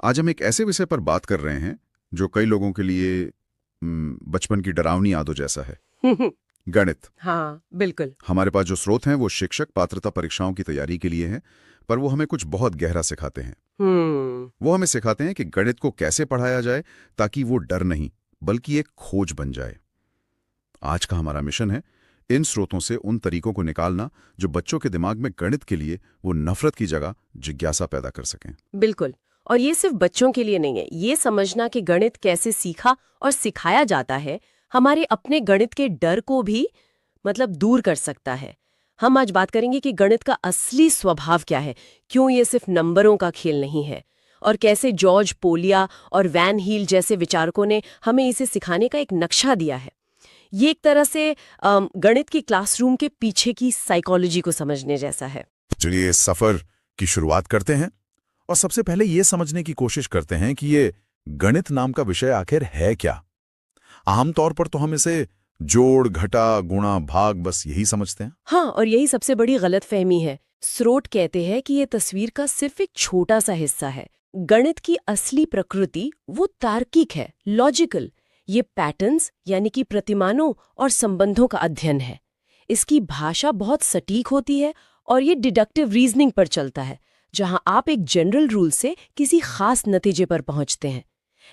आज हम एक ऐसे विषय पर बात कर रहे हैं जो कई लोगों के लिए बचपन की डरावनी यादों जैसा है। गणित। हाँ, बिल्कुल। हमारे पास जो स्रोत हैं वो शिक्षक पात्रता परीक्षाओं की तैयारी के लिए हैं, पर वो हमें कुछ बहुत गहरा सिखाते हैं। वो हमें सिखाते हैं कि गणित को कैसे पढ़ाया जाए ताकि वो डर नहीं बल्कि एक खोज बन जाए। आज का हमारा मिशन है इन स्रोतों से उन तरीकों को निकालना जो बच्चों के दिमाग में गणित के लिए वो नफरत की जगह जिज्ञासा पैदा कर सकें। बिल्कुल। और ये सिर्फ बच्चों के लिए नहीं है। ये समझना कि गणित कैसे सीखा और सिखाया जाता है हमारे अपने गणित के डर को भी दूर कर सकता है। हम आज बात करेंगे कि गणित का असली स्वभाव क्या है, क्यों ये सिर्फ नंबरों का खेल नहीं है, और कैसे जॉर्ज पोलिया और वैन हील जैसे विचारकों ने हमें इसे सिखाने का एक नक्शा दिया है। ये एक तरह से गणित की क्लासरूम के पीछे की साइकोलॉजी को समझने जैसा है। चलिए इस सफर की शुरुआत करते हैं और सबसे पहले ये समझने की कोशिश करते हैं कि ये गणित नाम का विषय आखिर है क्या। आमतौर पर तो हम इसे जोड़, घटा, गुणा, भाग बस यही समझते हैं। हाँ, और यही सबसे बड़ी गलतफहमी है। स्रोत कहते हैं कि ये तस्वीर का सिर्फ एक छोटा सा हिस्सा है। गणित की असली प्रकृति वो तार्किक है, लॉजिकल। ये पैटर्न्स यानी कि प्रतिमानों और संबंधों का अध्ययन है। इसकी भाषा बहुत सटीक होती है और ये डिडक्टिव रीजनिंग पर चलता है, जहां आप एक जनरल रूल से किसी खास नतीजे पर पहुंचते हैं।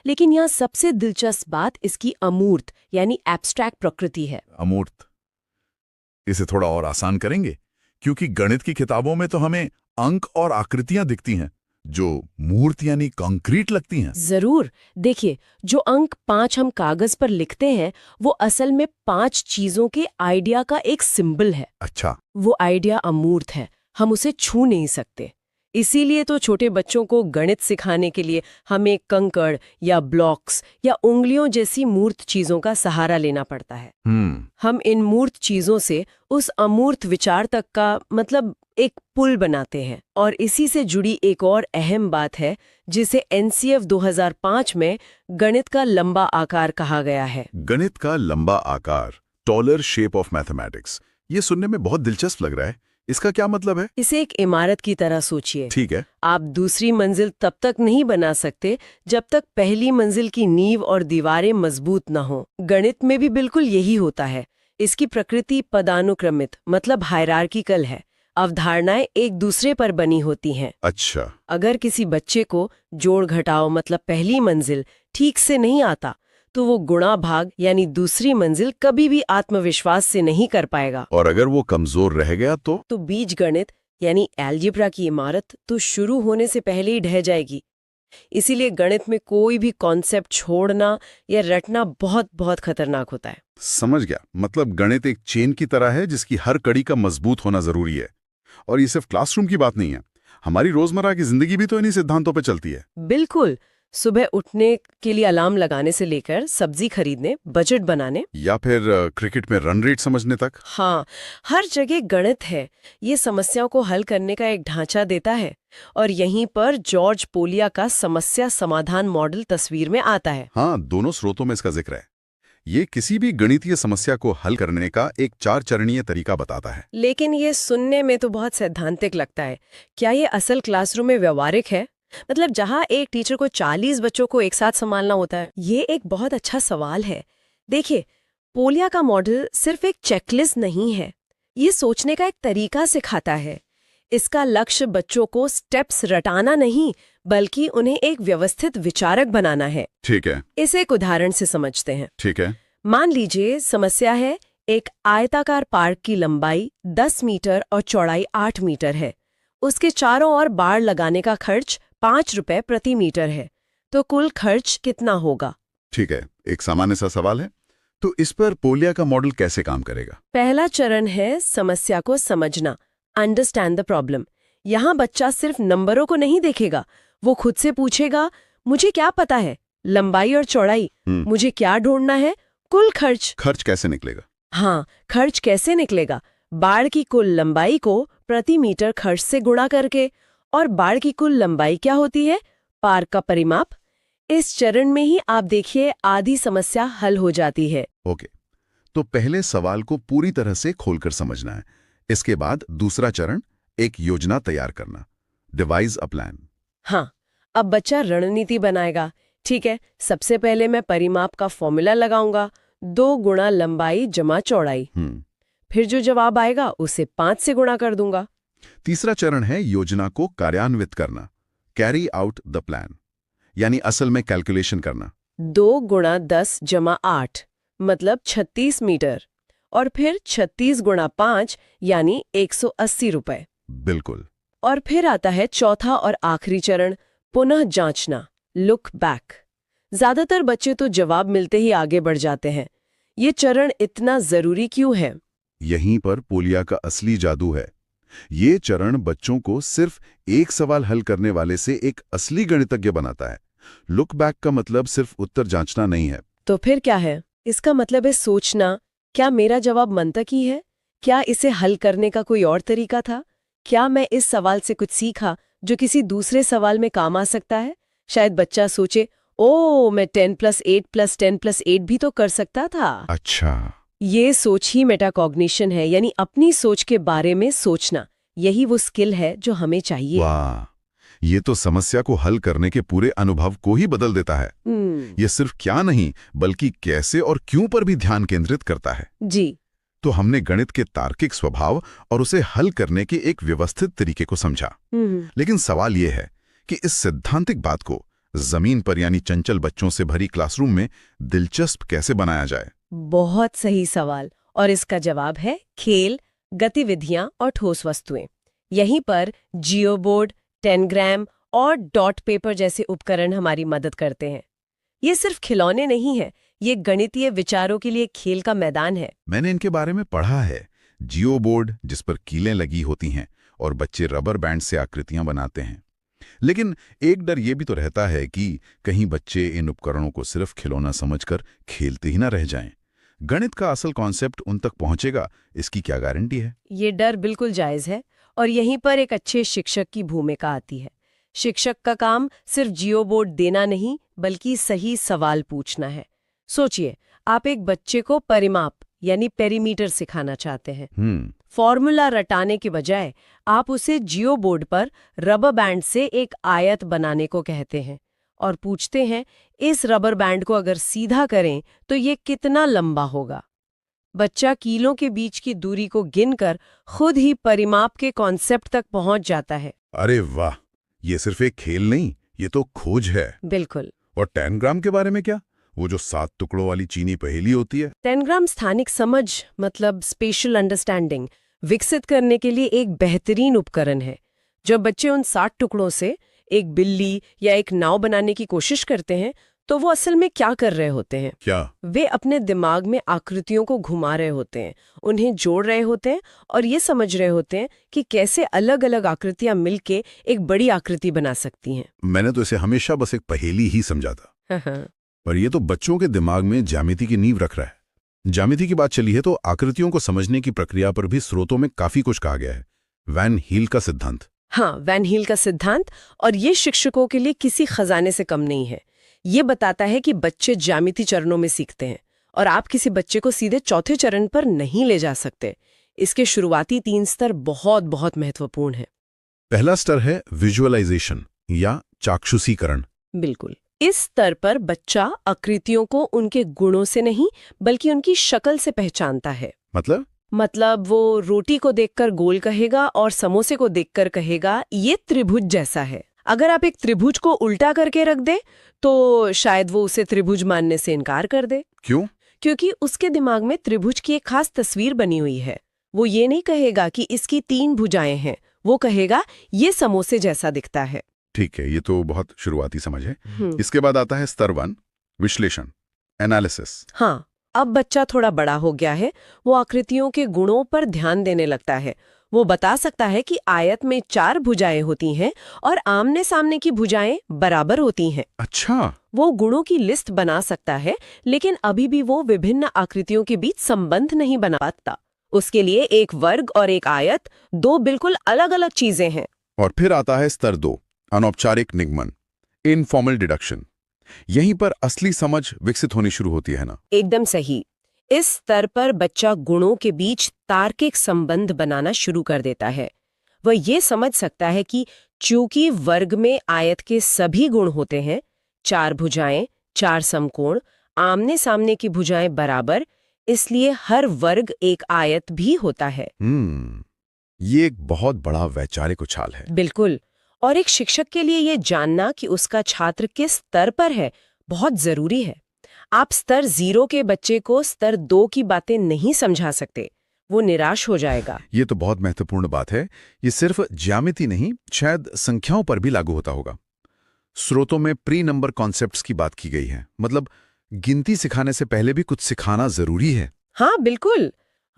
लेकिन यहाँ सबसे दिलचस्प बात इसकी अमूर्त यानी एब्स्ट्रैक्ट प्रकृति है। अमूर्त, इसे थोड़ा और आसान करेंगे, क्योंकि गणित की किताबों में तो हमें अंक और आकृतियां दिखती हैं जो मूर्त यानी कंक्रीट लगती हैं। जरूर। देखिए, जो अंक 5 हम कागज पर लिखते हैं वो असल में 5 चीजों के आइडिया का एक सिंबल है। अच्छा। वो आइडिया अमूर्त है, हम उसे छू नहीं सकते। इसीलिए तो छोटे बच्चों को गणित सिखाने के लिए हमें कंकड़ या ब्लॉक्स या उंगलियों जैसी मूर्त चीजों का सहारा लेना पड़ता है। हम इन मूर्त चीजों से उस अमूर्त विचार तक का एक पुल बनाते हैं। और इसी से जुड़ी एक और अहम बात है जिसे एनसीएफ 2005 में गणित का लंबा आकार कहा गया है। गणित का लंबा आकार, टॉलर शेप ऑफ मैथमेटिक्स, ये सुनने में बहुत दिलचस्प लग रहा है। इसका क्या मतलब है? इसे एक इमारत की तरह सोचिए। ठीक है। आप दूसरी मंजिल तब तक नहीं बना सकते जब तक पहली मंजिल की नींव और दीवारें मजबूत न हो। गणित में भी बिल्कुल यही होता है। इसकी प्रकृति पदानुक्रमित हायरार्किकल है। अवधारणाएं एक दूसरे पर बनी होती हैं। अच्छा। अगर किसी बच्चे को जोड़ घटाओ पहली मंजिल ठीक से नहीं आता तो वो गुणा भाग यानी दूसरी मंजिल कभी भी आत्मविश्वास से नहीं कर पाएगा। और अगर वो कमजोर रह गया तो बीज गणित यानी एल्जेब्रा की इमारत तो शुरू होने से पहले ही ढह जाएगी। इसीलिए गणित में कोई भी कॉन्सेप्ट छोड़ना या रटना बहुत बहुत खतरनाक होता है। समझ गया। मतलब गणित एक चेन की तरह है जिसकी हर कड़ी का मजबूत होना जरूरी है। और ये सिर्फ क्लासरूम की बात नहीं है, हमारी रोजमर्रा की जिंदगी भी तो इन्हीं सिद्धांतों पर चलती है। बिल्कुल। सुबह उठने के लिए अलार्म लगाने से लेकर सब्जी खरीदने, बजट बनाने या फिर क्रिकेट में रन रेट समझने तक। हाँ, हर जगह गणित है। ये समस्याओं को हल करने का एक ढांचा देता है। और यहीं पर जॉर्ज पोलिया का समस्या समाधान मॉडल तस्वीर में आता है। हाँ, दोनों स्रोतों में इसका जिक्र है। ये किसी भी गणितीय समस्या को हल करने का एक 4 चरणीय तरीका बताता है। लेकिन ये सुनने में तो बहुत सैद्धांतिक लगता है। क्या ये असल क्लासरूम में व्यवहारिक है? जहाँ एक टीचर को 40 बच्चों को एक साथ संभालना होता है। ये एक बहुत अच्छा सवाल है। देखिए, पोलिया का मॉडल सिर्फ एक चेकलिस्ट नहीं है, ये सोचने का एक तरीका सिखाता है। इसका लक्ष्य बच्चों को स्टेप्स रटाना नहीं बल्कि उन्हें एक व्यवस्थित विचारक बनाना है। ठीक है। इसे एक उदाहरण से समझते हैं। ठीक है। मान लीजिए समस्या है, एक आयताकार पार्क की लंबाई 10 मीटर और चौड़ाई 8 मीटर है। उसके चारों ओर बाड़ लगाने का खर्च 5 रुपए प्रति मीटर है। तो कुल खर्च कितना होगा? ठीक है, एक सामान्य सा सवाल है। तो इस पर पोलिया का मॉडल कैसे काम करेगा? पहला चरण है समस्या को समझना, अंडरस्टैंड द प्रॉब्लम। यहाँ बच्चा सिर्फ नंबरों को नहीं देखेगा, वो खुद से पूछेगा, मुझे क्या पता है, लंबाई और चौड़ाई, मुझे क्या ढूंढना है, कुल खर्च। खर्च कैसे निकलेगा? हाँ, खर्च कैसे निकलेगा? बाड़ की कुल लंबाई को प्रति मीटर खर्च से गुणा करके। और बाड़ की कुल लंबाई क्या होती है? पार्क का परिमाप। इस चरण में ही आप देखिए आधी समस्या हल हो जाती है। ओके, तो पहले सवाल को पूरी तरह से खोलकर समझना है। इसके बाद दूसरा चरण, एक योजना तैयार करना, डिवाइज अ प्लान। हाँ, अब बच्चा रणनीति बनाएगा। ठीक है, सबसे पहले मैं परिमाप का फॉर्मूला लगाऊंगा, 2 गुणा लंबाई जमा चौड़ाई। फिर जो जवाब आएगा उसे 5 से गुणा कर दूंगा। तीसरा चरण है योजना को कार्यान्वित करना, कैरी आउट द प्लान, यानी असल में कैलकुलेशन करना। 2 गुणा 10 जमा 8 मतलब 36 मीटर, और फिर 36 गुणा 5 यानी 180 रुपए। बिल्कुल। और फिर आता है चौथा और आखिरी चरण, पुनः जांचना, लुक बैक। ज्यादातर बच्चे तो जवाब मिलते ही आगे बढ़ जाते हैं। ये चरण इतना जरूरी क्यों है? यहीं पर पोलिया का असली जादू है। ये चरण बच्चों को सिर्फ एक सवाल हल करने वाले से एक असली गणितज्ञ बनाता है। लुक बैक का मतलब सिर्फ उत्तर जांचना नहीं है। तो फिर क्या है? इसका मतलब है सोचना, क्या मेरा जवाब मंतकी है? क्या इसे हल करने का कोई और तरीका था? क्या मैं इस सवाल से कुछ सीखा जो किसी दूसरे सवाल में काम आ सकता है? शायद बच्चा सोचे, ओ मैं 10 + 8 + 10 + 8 भी तो कर सकता था। अच्छा, ये सोच ही मेटाकॉग्निशन है, यानी अपनी सोच के बारे में सोचना। यही वो स्किल है जो हमें चाहिए। वाह, ये तो समस्या को हल करने के पूरे अनुभव को ही बदल देता है। ये सिर्फ क्या नहीं बल्कि कैसे और क्यों पर भी ध्यान केंद्रित करता है। जी। तो हमने गणित के तार्किक स्वभाव और उसे हल करने के एक व्यवस्थित तरीके को समझा। लेकिन सवाल यह है कि इस सैद्धांतिक बात को जमीन पर यानी चंचल बच्चों से भरी क्लासरूम में दिलचस्प कैसे बनाया जाए? बहुत सही सवाल, और इसका जवाब है खेल, गतिविधियां और ठोस वस्तुएं। यहीं पर जियोबोर्ड, टेनग्राम और डॉट पेपर जैसे उपकरण हमारी मदद करते हैं। ये सिर्फ खिलौने नहीं है, ये गणितीय विचारों के लिए खेल का मैदान है। मैंने इनके बारे में पढ़ा है। जियो बोर्ड जिस पर कीलें लगी होती हैं और बच्चे रबर बैंड से आकृतियां बनाते हैं। लेकिन एक डर ये भी तो रहता है कि कहीं बच्चे इन उपकरणों को सिर्फ खिलौना समझकर खेलते ही ना रह जाएं। गणित का असल कॉन्सेप्ट उन तक पहुंचेगा, इसकी क्या गारंटी है? ये डर बिल्कुल जायज है, और यहीं पर एक अच्छे शिक्षक की भूमिका आती है। शिक्षक का काम सिर्फ जियोबोर्ड देना नहीं, बल्कि सही सवाल पूछना है। सोचिए, आप एक बच्चे को परिमाप यानी पेरीमीटर सिखाना चाहते हैं। फॉर्मूला रटाने के बजाय आप उसे जियोबोर्ड पर रबर बैंड से एक आयत बनाने को कहते हैं और पूछते हैं, इस रबर बैंड को अगर सीधा करें तो ये कितना लंबा होगा। बच्चा कीलों के बीच की दूरी को गिनकर खुद ही परिमाप के कॉन्सेप्ट तक पहुंच जाता है। अरे वाह, ये सिर्फ एक खेल नहीं, ये तो खोज है। बिल्कुल। और 10 ग्राम के बारे में क्या? वो जो 7 टुकड़ों वाली चीनी पहेली होती है। 10 ग्राम स्थानिक समझ मतलब स्पेशल अंडरस्टैंडिंग विकसित करने के लिए एक बेहतरीन उपकरण है। जब बच्चे उन 60 टुकड़ों से एक बिल्ली या एक नाव बनाने की कोशिश करते हैं, तो वो असल में क्या कर रहे होते हैं? क्या? वे अपने दिमाग में आकृतियों को घुमा रहे होते हैं, उन्हें जोड़ रहे होते हैं और ये समझ रहे होते हैं कि कैसे अलग अलग आकृतियां मिलके एक बड़ी आकृति बना सकती हैं। मैंने तो इसे हमेशा बस एक पहेली ही समझा था। पर ये तो बच्चों के दिमाग में ज्यामिति की नींव रख रहा है। ज्यामिति की बात चली है तो आकृतियों को समझने की प्रक्रिया पर भी स्रोतों में काफी कुछ कहा गया है। वैन हील का सिद्धांत। हाँ, वैन हील का सिद्धांत, और ये शिक्षकों के लिए किसी खजाने से कम नहीं है। ये बताता है कि बच्चे ज्यामिति चरणों में सीखते हैं और आप किसी बच्चे को सीधे चौथे चरण पर नहीं ले जा सकते। इसके शुरुआती 3 स्तर बहुत बहुत महत्वपूर्ण हैं। पहला स्तर है विजुअलाइजेशन या चाक्षुषीकरण। बिल्कुल। इस स्तर पर बच्चा आकृतियों को उनके गुणों से नहीं बल्कि उनकी शक्ल से पहचानता है। मतलब वो रोटी को देखकर गोल कहेगा और समोसे को देखकर कहेगा ये त्रिभुज जैसा है। अगर आप एक त्रिभुज को उल्टा करके रख दे तो शायद वो उसे त्रिभुज मानने से इनकार कर दे। क्यों? क्योंकि उसके दिमाग में त्रिभुज की एक खास तस्वीर बनी हुई है। वो ये नहीं कहेगा कि इसकी 3 भुजाएं हैं, वो कहेगा ये समोसे जैसा दिखता है। ठीक है, ये तो बहुत शुरुआती समझ है। इसके बाद आता है स्तर 1, विश्लेषण, एनालिसिस। हाँ, अब बच्चा थोड़ा बड़ा हो गया है, वो आकृतियों के गुणों पर ध्यान देने लगता है। वो बता सकता है कि आयत में 4 भुजाएं होती हैं और आमने सामने की भुजाएं बराबर होती हैं। अच्छा। वो गुणों की लिस्ट बना सकता है, लेकिन अभी भी वो विभिन्न आकृतियों के बीच संबंध नहीं बना पाता। उसके लिए एक वर्ग और एक आयत 2 बिल्कुल अलग अलग चीजें हैं। और फिर आता है स्तर 2, अनौपचारिक निगमन, इनफॉर्मल डिडक्शन। यहीं पर असली समझ विकसित होनी शुरू होती है ना? एकदम सही। इस स्तर पर बच्चा गुणों के बीच तार्किक संबंध बनाना शुरू कर देता है। वह ये समझ सकता है कि चूंकि वर्ग में आयत के सभी गुण होते हैं, 4 भुजाएं, 4 समकोण, आमने सामने की भुजाएं बराबर, इसलिए हर वर्ग एक आयत भी होता है। ये एक बहुत बड़ा वैचारिक उछाल है। बिल्कुल। और एक शिक्षक के लिए ये जानना कि उसका छात्र किस स्तर पर है बहुत जरूरी है। आप स्तर 0 के बच्चे को स्तर 2 की बातें नहीं समझा सकते, वो निराश हो जाएगा। ये तो बहुत महत्वपूर्ण बात है। ये सिर्फ ज्यामिति नहीं, शायद संख्याओं पर भी लागू होता होगा। स्रोतों में प्री नंबर कॉन्सेप्ट्स की बात की गई है, मतलब गिनती सिखाने से पहले भी कुछ सिखाना जरूरी है। हाँ बिल्कुल।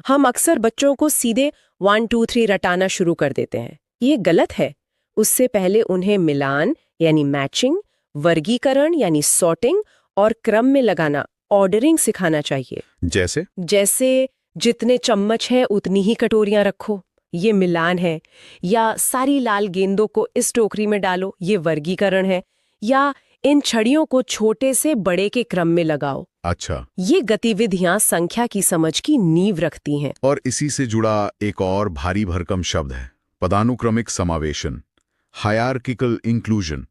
हम अक्सर बच्चों को सीधे 1 2 3 रटाना शुरू कर देते हैं। ये गलत है। उससे पहले उन्हें मिलान यानी मैचिंग, वर्गीकरण यानी सॉर्टिंग और क्रम में लगाना, ऑर्डरिंग सिखाना चाहिए। जैसे जितने चम्मच है उतनी ही कटोरियां रखो, ये मिलान है। या सारी लाल गेंदों को इस टोकरी में डालो, ये वर्गीकरण है। या इन छड़ियों को छोटे से बड़े के क्रम में लगाओ। अच्छा, ये गतिविधियां संख्या की समझ की नींव रखती हैं। और इसी से जुड़ा एक और भारी भरकम शब्द है, पदानुक्रमिक समावेशन, हायरार्किकल इंक्लूजन।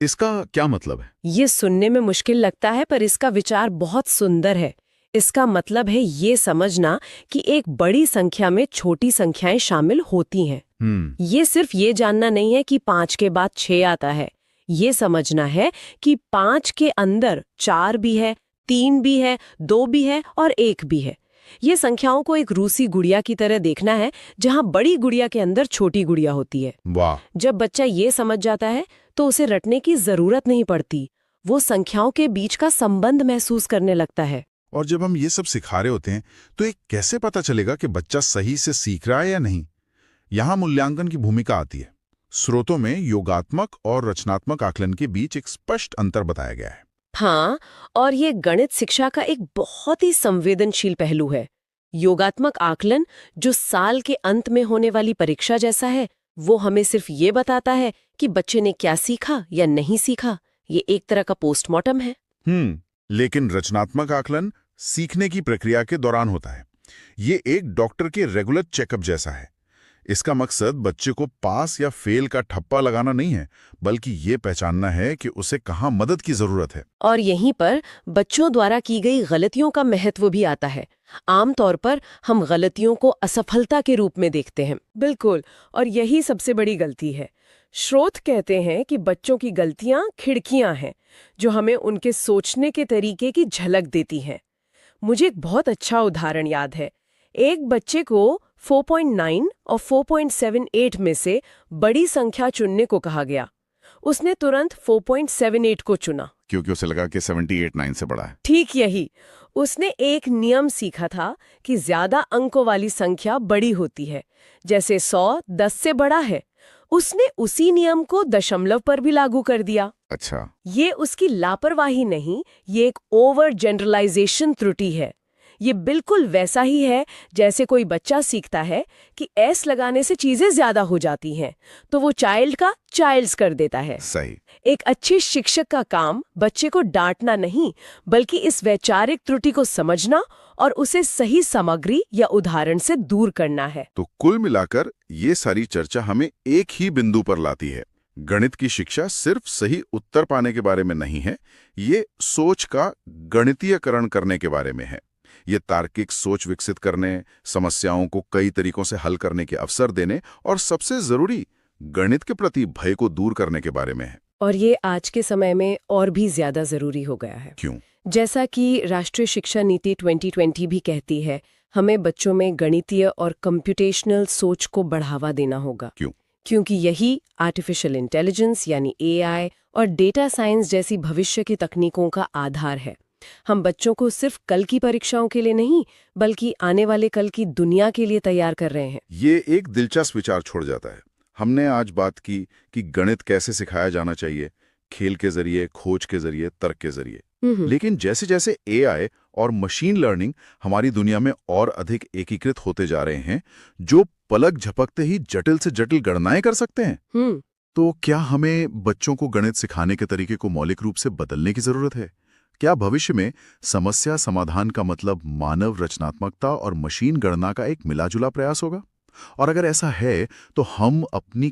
इसका क्या मतलब है? ये सुनने में मुश्किल लगता है, पर इसका विचार बहुत सुंदर है। इसका मतलब है ये समझना कि एक बड़ी संख्या में छोटी संख्याएं शामिल होती हैं। ये सिर्फ ये जानना नहीं है कि 5 के बाद 6 आता है। ये समझना है कि 5 के अंदर 4 भी है, 3 भी है, 2 भी है और 1 भी है। ये संख्याओं को एक रूसी गुड़िया की तरह देखना है, जहां बड़ी गुड़िया के अंदर छोटी गुड़िया होती है। वाह! जब बच्चा ये समझ जाता है तो उसे रटने की जरूरत नहीं पड़ती। वो संख्याओं के बीच का संबंध महसूस करने लगता है। और जब हम ये सब सिखा रहे होते हैं तो ये कैसे पता चलेगा कि बच्चा सही से सीख रहा है या नहीं? यहाँ मूल्यांकन की भूमिका आती है। स्रोतों में योगात्मक और रचनात्मक आकलन के बीच एक स्पष्ट अंतर बताया गया है। हाँ, और ये गणित शिक्षा का एक बहुत ही संवेदनशील पहलू है। योगात्मक आकलन, जो साल के अंत में होने वाली परीक्षा जैसा है, वो हमें सिर्फ ये बताता है कि बच्चे ने क्या सीखा या नहीं सीखा। ये एक तरह का पोस्टमार्टम है। लेकिन रचनात्मक आकलन सीखने की प्रक्रिया के दौरान होता है। ये एक डॉक्टर के रेगुलर चेकअप जैसा है। इसका मकसद बच्चे को पास या फेल का ठप्पा लगाना नहीं है, बल्कि ये पहचानना है कि उसे कहाँ मदद की जरूरत है। और यहीं पर बच्चों द्वारा की गई गलतियों का महत्व भी आता है। आमतौर पर हम गलतियों को असफलता के रूप में देखते हैं। बिल्कुल, और यही सबसे बड़ी गलती है। स्रोत कहते हैं कि बच्चों की गलतियां खिड़कियां हैं, जो हमें उनके सोचने के तरीके की झलक देती हैं। मुझे एक बहुत अच्छा उदाहरण याद है। एक बच्चे को 4.9 और 4.78 में से बड़ी संख्या चुनने को कहा गया। उसने तुरंत 4.78 को चुना, क्योंकि उसे लगा कि 78 9 से बड़ा है। ठीक यही। उसने एक नियम सीखा था कि ज्यादा अंकों वाली संख्या बड़ी होती है, जैसे 100 10 से बड़ा है। उसने उसी नियम को दशमलव पर भी लागू कर दिया। अच्छा, ये उसकी लापरवाही नहीं, ये एक ओवर जनरलाइजेशन त्रुटि है। ये बिल्कुल वैसा ही है जैसे कोई बच्चा सीखता है कि एस लगाने से चीजें ज्यादा हो जाती हैं, तो वो चाइल्ड का चाइल्ड्स कर देता है। सही। एक अच्छे शिक्षक का काम बच्चे को डांटना नहीं, बल्कि इस वैचारिक त्रुटि को समझना और उसे सही सामग्री या उदाहरण से दूर करना है। तो कुल मिलाकर ये सारी चर्चा हमें एक ही बिंदु पर लाती है। गणित की शिक्षा सिर्फ सही उत्तर पाने के बारे में नहीं है, ये सोच का गणितीयकरण करने के बारे में है। ये तार्किक सोच विकसित करने, समस्याओं को कई तरीकों से हल करने के अवसर देने और सबसे जरूरी गणित के प्रति भय को दूर करने के बारे में है। और ये आज के समय में और भी ज्यादा जरूरी हो गया है। क्यों? जैसा कि राष्ट्रीय शिक्षा नीति 2020 भी कहती है, हमें बच्चों में गणितीय और कंप्यूटेशनल सोच को बढ़ावा देना होगा। क्यों? क्योंकि यही आर्टिफिशियल इंटेलिजेंस यानी AI और डेटा साइंस जैसी भविष्य की तकनीकों का आधार है। हम बच्चों को सिर्फ कल की परीक्षाओं के लिए नहीं, बल्कि आने वाले कल की दुनिया के लिए तैयार कर रहे हैं। ये एक दिलचस्प विचार छोड़ जाता है। हमने आज बात की कि गणित कैसे सिखाया जाना चाहिए, खेल के जरिए, खोज के जरिए, तर्क के जरिए। लेकिन जैसे जैसे AI और मशीन लर्निंग हमारी दुनिया में और अधिक एकीकृत होते जा रहे हैं, जो पलक झपकते ही जटिल से जटिल गणनाएं कर सकते हैं, तो क्या हमें बच्चों को गणित सिखाने के तरीके को मौलिक रूप से बदलने की जरूरत है? क्या भविष्य में समस्या समाधान का मतलब मानव रचनात्मकता और मशीन गणना का एक मिलाजुला प्रयास होगा? और अगर ऐसा है, तो हम अपनी